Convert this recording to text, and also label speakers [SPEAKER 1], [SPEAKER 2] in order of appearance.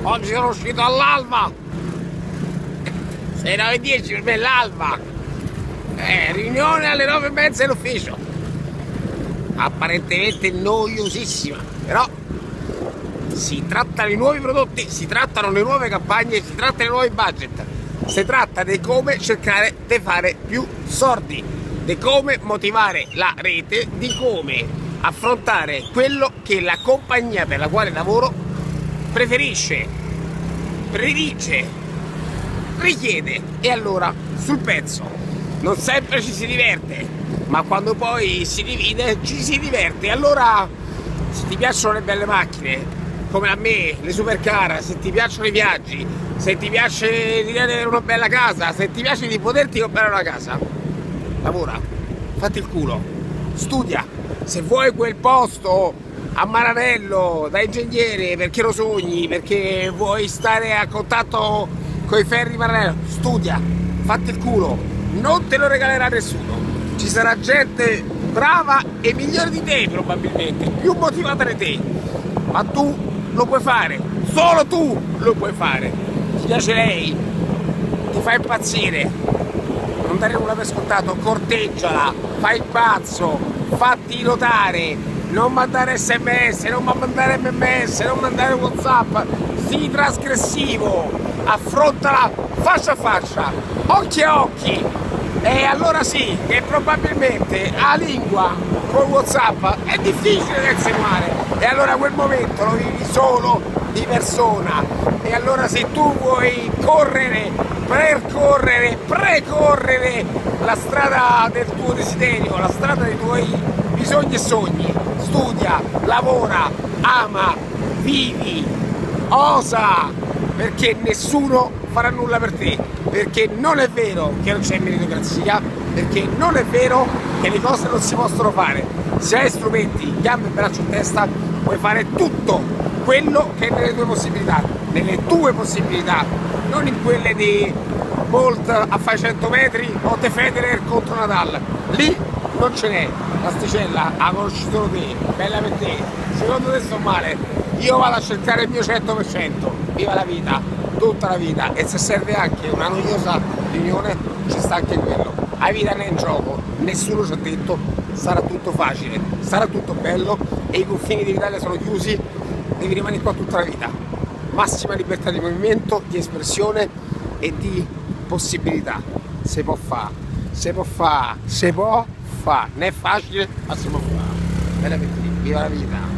[SPEAKER 1] Oggi sono uscito all'alba. Sei 9:10, per me è l'alba. Riunione alle 9:30 in ufficio. Apparentemente noiosissima, però si trattano i nuovi prodotti, si trattano le nuove campagne, si trattano i nuovi budget. Si tratta di come cercare di fare più soldi, di come motivare la rete, di come affrontare quello che la compagnia per la quale lavoro preferisce, predice, richiede. E allora sul pezzo non sempre ci si diverte, ma quando poi si divide ci si diverte. Allora, se ti piacciono le belle macchine come a me, le supercar, se ti piacciono i viaggi, se ti piace di avere una bella casa, se ti piace di poterti comprare una casa, lavora, fatti il culo, studia. Se vuoi quel posto a Maranello da ingegnere perché lo sogni, perché vuoi stare a contatto con i ferri di Maranello, studia, fatti il culo, non te lo regalerà nessuno. Ci sarà gente brava e migliore di te probabilmente, più motivata di te, ma tu lo puoi fare, solo tu lo puoi fare. Ti piace lei, ti fa impazzire, non dare nulla per scontato, corteggiala, fai il pazzo, fatti notare, non mandare sms, non mandare mms, non mandare whatsapp, sii trasgressivo, affrontala faccia a faccia, occhi a occhi. E allora sì, che probabilmente la lingua con WhatsApp è difficile da insinuare, e allora quel momento lo vivi solo di persona. E allora se tu vuoi correre, percorrere, precorrere la strada del tuo desiderio, la strada dei tuoi bisogni e sogni, studia, lavora, ama, vivi, osa, perché nessuno farà nulla per te, perché non è vero che non c'è meritocrazia, perché non è vero che le cose non si possono fare. Se hai strumenti, gambe, braccio e testa, puoi fare tutto quello che è nelle tue possibilità, non in quelle di Bolt a fare 100 metri o De Federer contro Nadal. Lì non ce n'è, l'asticella la conosci solo te, bella per te. Secondo te sto male? Io vado a cercare il mio 100%, viva la vita, tutta la vita, e se serve anche una noiosa riunione ci sta anche quello. La vita non è in gioco, nessuno ci ha detto sarà tutto facile, sarà tutto bello e i confini dell'Italia sono chiusi, devi rimanere qua tutta la vita. Massima libertà di movimento, di espressione e di possibilità. Si può fare, non è facile, ma si può fare. Veramente, viva la vita!